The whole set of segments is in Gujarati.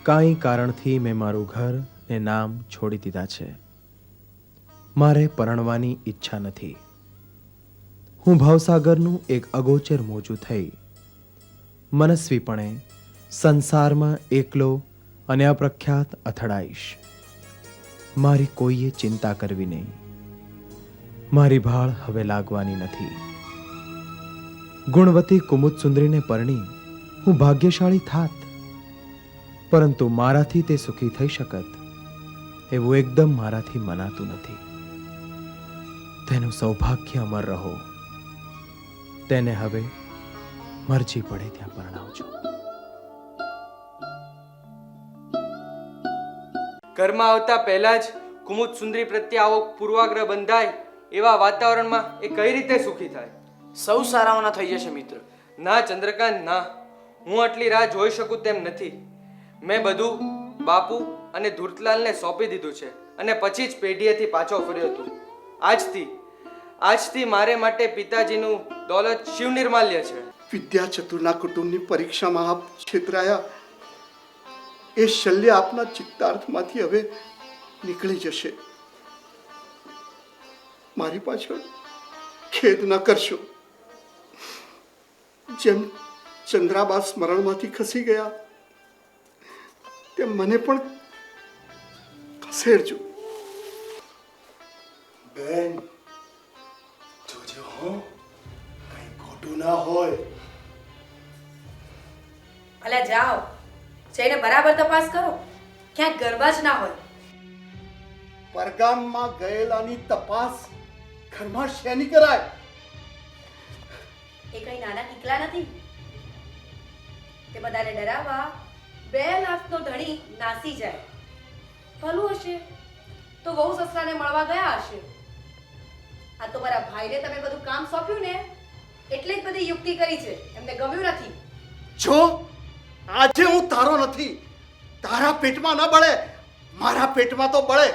કાંઈ કારણથી મેં મારું ઘર ને નામ છોડી દીધા છે. મારે પરણવાની ઈચ્છા નથી. હું ભવસાગરનું એક અગોચર મોજું થઈ મનસ્વીપણે સંસારમાં એકલો અને અપ્રખ્યાત અથડાઈશ. મારી કોઈએ ચિંતા કરવી નહીં. મારી ભાળ હવે લાગવાની નથી. ગુણવતી કુમુદસુંદરીને પરણી હું ભાગ્યશાળી થાત, પરંતુ મારાથી તે સુખી થઈ શકત એવું એકદમ મારાથી મનાતું નથી. તેનું સૌભાગ્ય અમર રહો. તેને હવે મરજી પડે ત્યાં પરણાવજો. ઘરમાં આવતા પહેલા જ કુમુદસુંદરી પ્રત્યે આવો પૂર્વાગ્રહ બંધાય એવા વાતાવરણમાં એ કઈ રીતે સુખી થાય? સૌ સારાવાના થઈ જશે મિત્ર. ના ચંદ્રકાંત, ના. હું આટલી રાહ જોઈ શકું તેમ નથી. મેં બધું બાપુ અને ધૂર્તલાલને સોંપી દીધું છે અને પછી જ પેઢીએથી પાછો ફર્યો હતો. આજથી મારે માટે પિતાજીનું દોલત શિવનિર્માલ્ય છે. વિદ્યા ચતુરના કુટુંબની પરીક્ષામાં આપ છેતરાયા એ શલ્ય આપના ચિત્તાર્થમાંથી હવે નીકળી જશે. મારી પાછળ ખેદ ન કરશો. જેમ ચંદ્રાબા સ્મરણમાંથી ખસી ગયા તેમ મને પણ ખસેડજો. બેન, જોજો હો, કઈ ખોટું ના હોય. અલા જાઓ, જઈને બરાબર તપાસ કરો, ક્યાંક ગરબા જ ના હોય. પરગામમાં ગયેલાની તપાસ ઘરમાં શેની કરાય? એ કઈ નાના ટીકલા નથી. તે બધાને ડરાવવા 2 લાખનો ધણી નાસી જાય. ભલું હશે તો વહુ સસરાને મળવા ગયા હશે. આ તો મારા ભાઈને તમે બધું કામ સોંપ્યું ને એટલે જ બધી યુક્તિ કરી છે. એમને ગમ્યું નથી. જો આજે હું તારો નથી. તારા પેટમાં ન બળે, મારા પેટમાં તો બળે.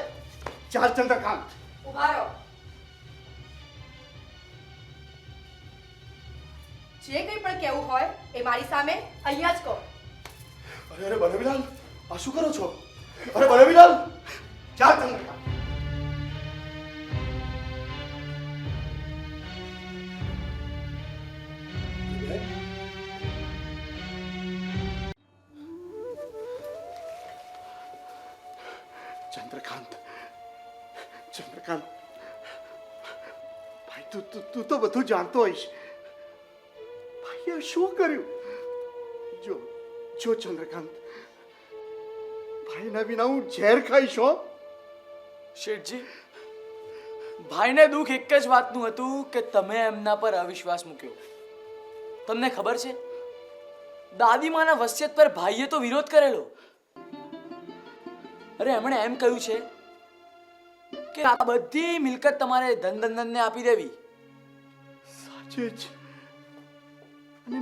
ચાલ ચંદ્રકાંત, ઉભા રહો. જે કંઈ પણ કહેવું હોય એ મારી સામે અહીંયા જ કહો. અરે બનેવીલાલ, આ શું કરો છો? અરે બનેવીલાલ, ચાલ ચંદ્રકાંત. ચંદ્રકાંત ભાઈ, તું તો બધું જાણતો હોઈશ. ભાઈએ શું કર્યું? જો ચંદ્રકાંત, ભાઈના વિના હું ઝેર ખાઈશ. હો શેઠજી, ભાઈને દુઃખ એક જ વાતનું હતું કે તમે એમના પર અવિશ્વાસ મૂક્યો. તમને ખબર છે, દાદીમાના વસિયત પર ભાઈએ તો વિરોધ કરેલો. અરે એમણે એમ કહ્યું છે કે આ બધી મિલકત તમારે ધનને આપી દેવી. સાચે જ. અને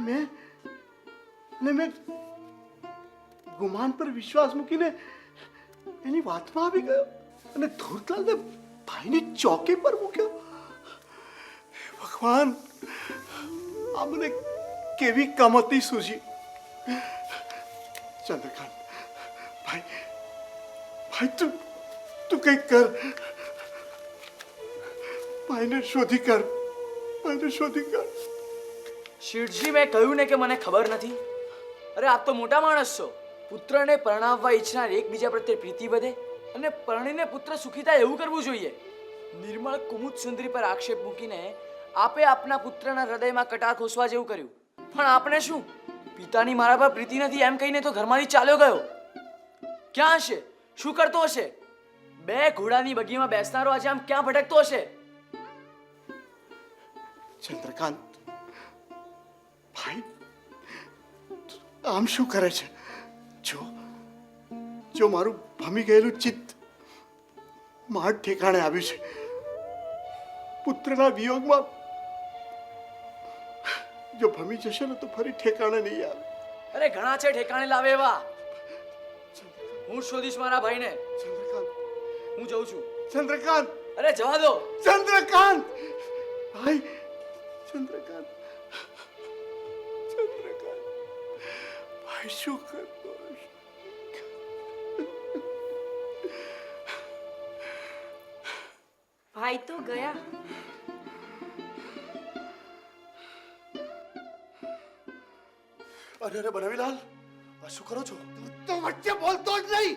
મેં ગુમાન પર વિશ્વાસ મૂકીને એની વાતમાં આવી ગયો અને ધૂર્તલાલને ભાઈની ચોકી પર મૂક્યો. ભગવાન, આ મને કેવી કમતી સૂજી. ચંદ્રકાંત ભાઈ, તું કંઈક કર. ભાઈને શોધી કર. શેઠજી, મેં કહ્યું ને કે મને ખબર નથી. અરે આપ તો મોટા માણસ છો. પુત્રને પરણાવવા ઈચ્છનાર એકબીજા પ્રત્યે પ્રીતિ વધે અને પરણીને પુત્ર સુખી થાય એવું કરવું જોઈએ. નિર્મળ કુમુદ સુંદરી પર આક્ષેપ મૂકીને આપે આપના પુત્રના હૃદયમાં કટાર ખોસવા જેવું કર્યું. પણ આપણે શું, પિતાની મારા પર પ્રીતિ નથી એમ કહીને તો ઘરમાંથી ચાલ્યો ગયો. ક્યાં હશે? શું કરતો હશે? બે ઘોડાની બગીમાં બેસનારો આજે આમ ક્યાં ભટકતો હશે? ચંદ્રકાંત ભાઈ, આમ શું કરે છે? જો મારું ભમી ગયેલું ચિત્ત માર ઠેકાણે આવ્યું છે. પુત્રના વિયોગમાં જો ભમી જશે ને તો ફરી ઠેકાણે નહીં આવે. અરે ઘણા છે ઠેકાણે લાવે એવા. હું શોધીશ મારા ભાઈને. ચંદ્રકાંત, હું જઉં છું. ચંદ્રકાંત, અરે જવા દો. ચંદ્રકાંત ભાઈ, ચંદ્રકાંત, ચંદ્રકાંત ભાઈ, શું કરતો હશે? ભાઈ તો ગયા. અરે અરે બનાવીલાલ, આ શું કરો છો? તો વચ્ચે બોલતો જ નહીં.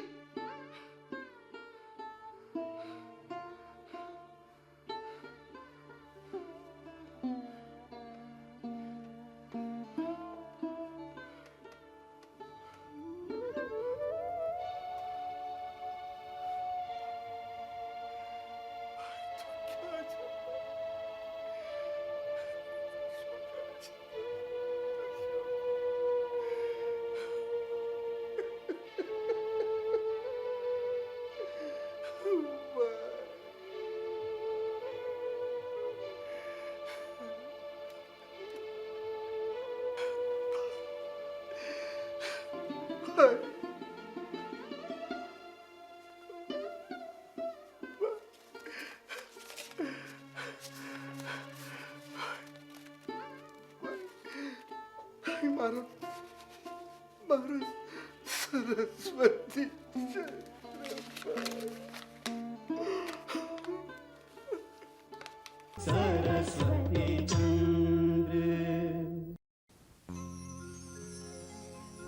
મારો સરસ્વતી.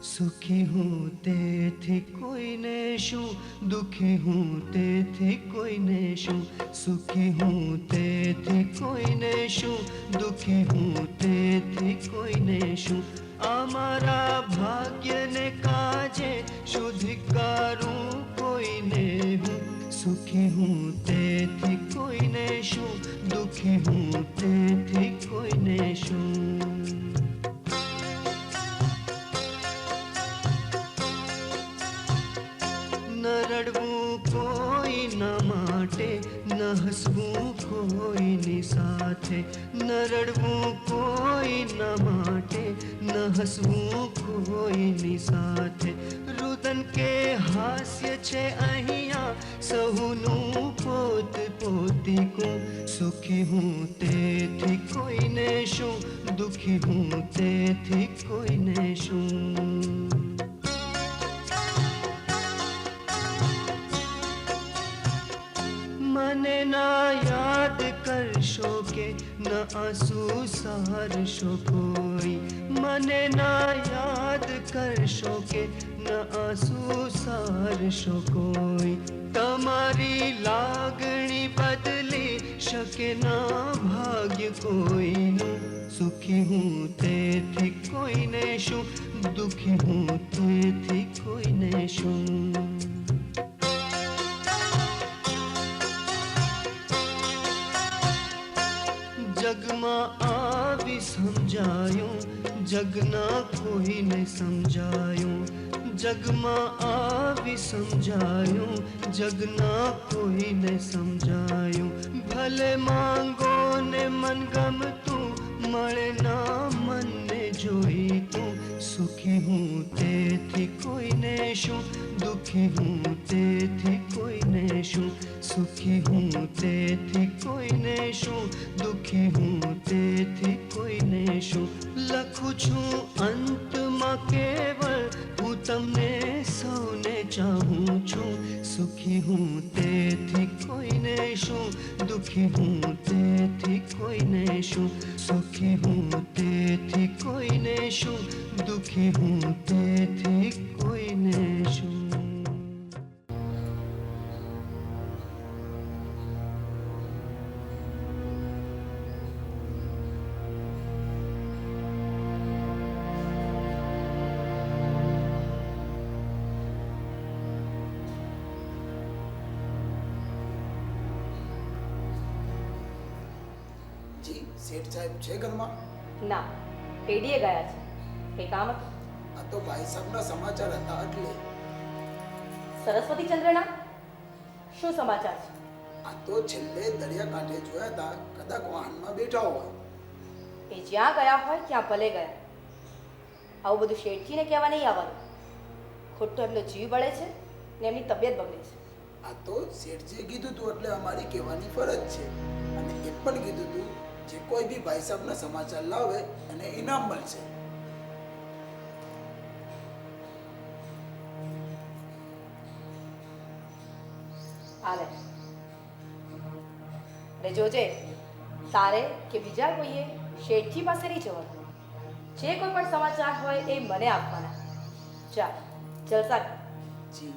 સુખી હું તેથી કોઈને શું, દુખી હું તેથી કોઈને શું. સુખી હું તેથી કોઈને શું, દુખી હું તેથી કોઈને શું. અમારા ભાગ્યને કાજે શુદ્ધિકારું કોઈને હું. સુખી હું તેથી કોઈને શું, દુખી હું તેથી કોઈને શું. ન રડવું કોઈના માટે, ન હસવું કોઈની સાથે. ન રડવું કોઈના માટે, ન હસવું કોઈની સાથે. રુદન કે હાસ્ય છે અહીંયા સહુનું પોત પોતીકું. સુખી હું તેથી કોઈને શું, દુખી હું તેથી કોઈને શું. મને ના યાદ કરશો કે ન આંસુ સારશો કોઈ. મને ના યાદ કરશો કે ન આંસુ સારશો કોઈ. તમારી લાગણી બદલી શકે ના ભાગ્ય કોઈનું. સુખી હું તેથી કોઈને શું, દુખી હું તેથી કોઈને શું. જગમાં આવી સમજાયું, જગના કોઈને સમજાયું. જગમાં આવી સમજાયું, જગના કોઈને સમજાયું. ભલે માંગો ને મન ગમતું, મળે ના મનને જોઈતું. સુખી હું તેથી કોઈને શું, દુખી હું તેથી કોઈને શું. સુખી હું તેથી કોઈને શું, દુખી હું તેથી કોઈને શું. લખું છું અંતમાં કેવળ હું તમને સૌને ચાહું છું. સુખી હું તેથી કોઈને શું, દુખી હું તેથી કોઈને શું. સુખી હું તેથી કોઈને શું, દુખી હું તેથી કોઈને શું. શેઠ સાહેબ છે ઘરમાં? ના, પેઢીએ ગયા છે. કઈ કામ હતું? આ તો ભાઈ સાહેબના સમાચાર હતા એટલે. સરસ્વતી ચંદ્રના શું સમાચાર છે? આ તો છેલ્લે દરિયા કાંઠે જોયા હતા, કદાચ વાહનમાં બેઠા હોય. એ જ્યાં ગયા હોય ત્યાં ભલે ગયા. આવું બધું શેઠજીને કહેવા નહીં આવવાનું. ખોટો એમનો જીવ બળે છે ને એમની તબિયત બગડે છે. આ તો શેઠજીએ કીધું હતું એટલે અમારી કહેવાની ફરજ છે. અને એ પણ કીધું હતું જે કોઈ બી ભાઈ સાહેબના સમાચાર લાવે એને ઇનામ મળશે. આવે અરે જોજે, તારે કે બીજા કોઈએ શેઠજી પાસે નહીં જવાનું. જે કોઈ પણ સમાચાર હોય એ મને આપવાના. ચાલ, જલસા કર. જી.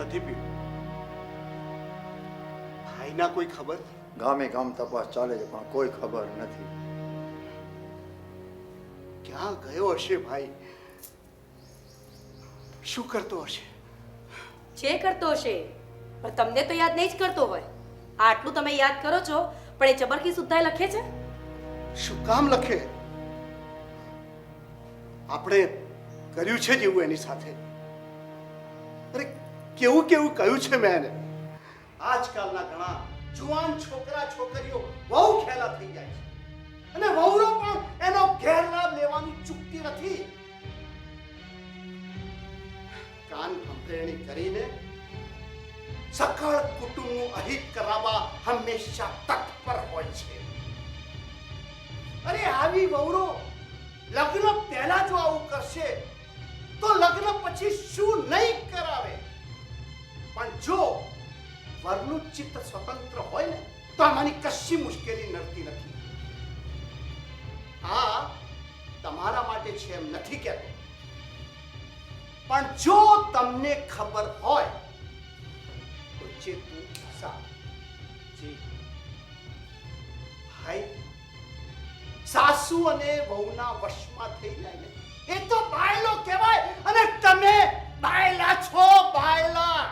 નથી પીવું. ભાઈના કોઈ ખબર? ગામે ગામ તપાસ ચાલે છે પણ કોઈ ખબર નથી. ક્યાં ગયો હશે ભાઈ? શું કરતો હશે? જે કરતો હશે પણ તમને તો યાદ નહીં જ કરતો હોય. આટલું તમે યાદ કરો છો પણ એ ચબરકી સુદ્ધાય લખે છે. શું કામ લખે? આપણે કર્યું છે જેવું એની સાથે. અરે કેવું કેવું કહ્યું છે મેં એને. આજકાલના ઘણા જુવાન છોકરા છોકરીઓ બહુ ખેલા થઈ જાય છે અને વહુરો પણ એનો ગેરલાભ લેવાનું ચૂકતી નથી. કાન ભંભેરણી કરીને સકળ કુટુંબનું અહિત કરાવવા હંમેશા તત્પર હોય છે. અરે આવી વહુરો લગ્ન પહેલા જો આવું કરશે તો લગ્ન પછી શું નહીં કરાવે. પણ જો વરનું ચિત્ત સ્વતંત્ર હોય ને તો આમાંની કશી મુશ્કેલી નડતી નથી. આ તમારા માટે છે એમ નથી કહેતો, પણ જો તમને ખબર હોય તો ચેતું સા. જી ભાઈ, સાસુ અને વહુના વશમાં થઈ જાય ને એ તો બાયલો કહેવાય અને તમે બાયલા છો, બાયલા.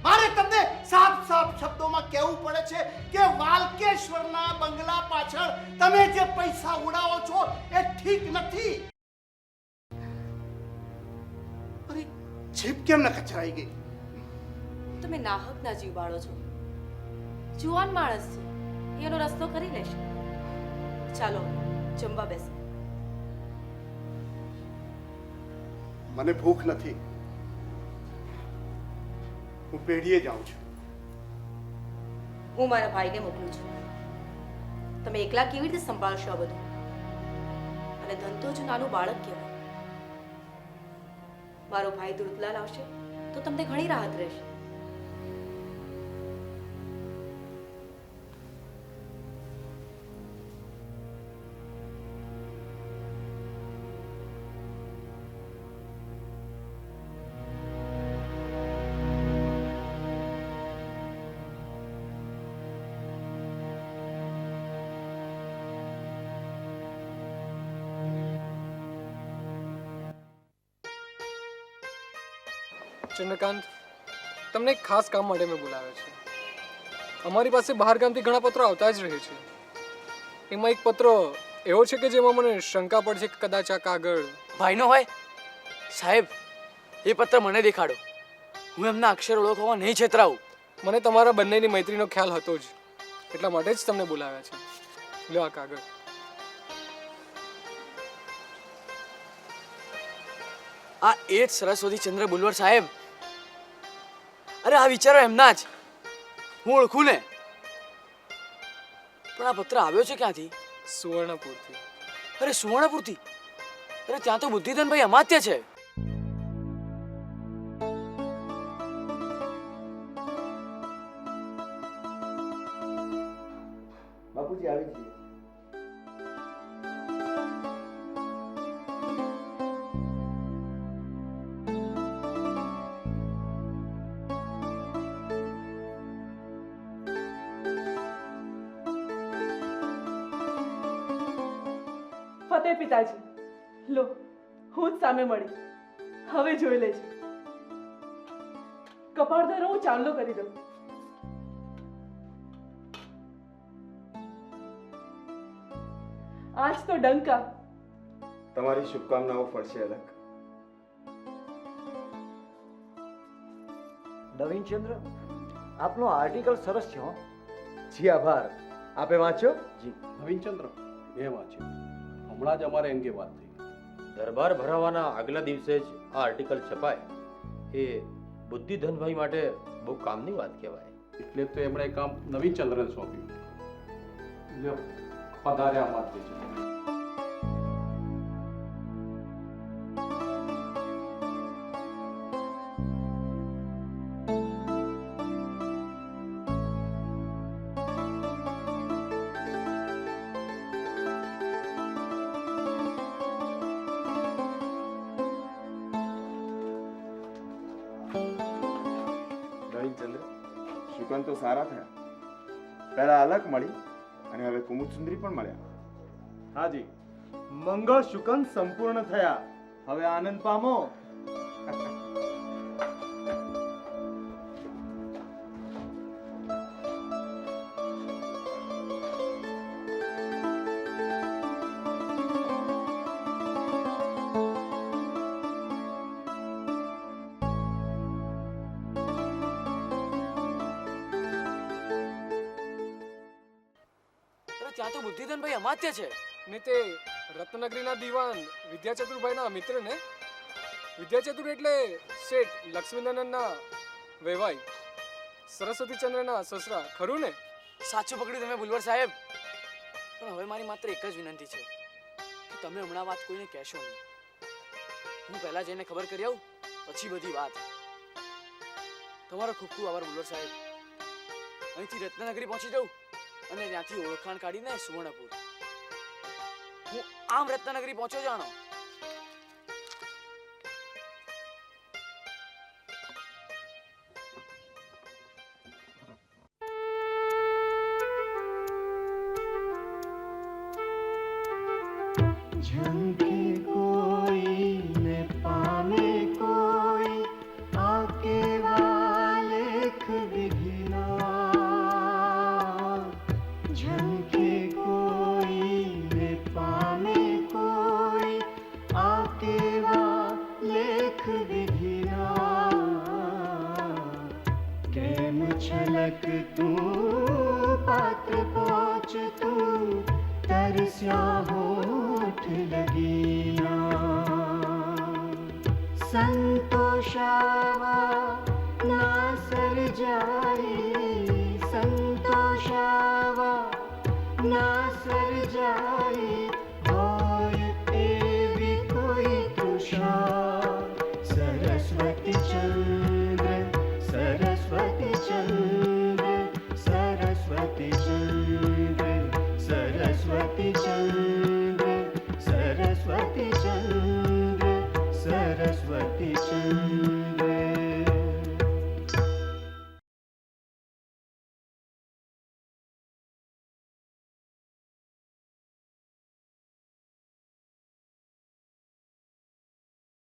મારે તમને સાફ સાફ શબ્દોમાં કહેવું પડે છે કે વાલકેશ્વરના બંગલા પાછળ તમે જે પૈસા ઉડાવો છો એ ઠીક નથી. અરે જીભ કેમ ન કચરાઈ ગઈ? તમે નાહકના જીવ બાળો છો. જુવાન માણસ છે, એનો રસ્તો કરી લેશે. ચાલો જમવા બેસો. મને ભૂખ નથી. હું પેઢીએ જાઉં છું. હું મારા ભાઈને મોકલું છું. તમે એકલા કેવી રીતે સંભાળશો આ બધું? અને ધંધો જો નાનું બાળક કહેવાય. મારો ભાઈ દુર્દલાલ આવશે તો તમને ઘણી રાહત રહેશે. ચંદ્રકાંત, તમને એક ખાસ કામ માટે મેં બોલાવ્યો છે. અમારી પાસે બહાર ગામથી ઘણા પત્રો આવતા જ રહે છે. એમાં એક પત્ર એવો છે કે જેમાં મને શંકા પડશે કે કદાચ આ કાગળ ભાઈનો હોય. સાહેબ, એ પત્ર મને દેખાડો. હું એમના અક્ષર ઓળખવા નહીં છેતરાવું. મને તમારા બંનેની મૈત્રીનો ખ્યાલ હતો જ, એટલા માટે જ તમને બોલાવ્યા છે. લ્યો આ કાગળ. આ એ જ સરસ્વતી ચંદ્ર બુલવર સાહેબ. અરે આ વિચારો એમના જ. હું ઓળખું ને. પણ આ પત્ર આવ્યો છે ક્યાંથી? સુવર્ણપુરથી. અરે સુવર્ણપુરથી? અરે ત્યાં તો બુદ્ધિધનભાઈ અમાત્ય છે. બાપુજી આવી છીએ. ફતેહ પિતાજી, લો હું જ સામે મળી. હવે જોઈ લેજો. કપાળ ધરો, હું ચાંદલો કરી દઉં. આજ તો ડંકા. તમારી શુભકામનાઓ ફળશે અલગ. નવીનચંદ્ર, આપનો આર્ટિકલ સરસ છે હો. જી આભાર. આપે વાંચ્યો? જી. નવીનચંદ્ર, મેં વાંચ્યું. હમણાં જ અમારે અંગે વાત થઈ. દરબાર ભરાવાના આગલા દિવસે જ આ આર્ટિકલ છપાય એ બુદ્ધિધનભાઈ માટે બહુ કામની વાત કહેવાય. એટલે તો એમણે કામ નવીનચંદ્રને સોંપ્યું. લ્યો, પધાર્યા અમાત્ય છે. નવીનચંદ્ર, શુકન તો સારા થયા. પહેલા અલગ મળી અને હવે કુમુદસુંદરી પણ મળ્યા. હાજી, મંગળ શુકન સંપૂર્ણ થયા. હવે આનંદ પામો. ત્યાં તો બુદ્ધિધનભાઈ અમાત્ય છે. ને તે રત્નગરીના દીવાન વિદ્યાચતુરભાઈના મિત્ર ને. વિદ્યાચતુર એટલે શેઠ લક્ષ્મીનંદનના વેવાઈ, સરસ્વતીચંદ્રના સસરા, ખરું ને? સાચું પકડ્યું તમે ભુલવર સાહેબ. પણ હવે મારી માત્ર એક જ વિનંતી છે કે તમે હમણાં વાત કોઈને કહેશો નહીં. હું પહેલા જઈને ખબર કરી આવું, પછી બધી વાત. તમારો ખૂબ ખૂબ આભાર ભુલવર સાહેબ. અહીંથી રત્નનગરી પહોંચી જાઉં અને ત્યાંથી ઓળખાણ કાઢીને સુવર્ણપુર. હું આમ રત્નનગરી પહોંચ્યો જાણો. झंके कोई ने पामे कोई आके वालेख विघिना. झंके कोई ने पामे कोई आके वालेख विघिना. केम छलक तू पात्र पहुंच तू तरस्या होठ लगीना. संतोषावा ना सर्जाई, संतोषावा ना सर्जाई.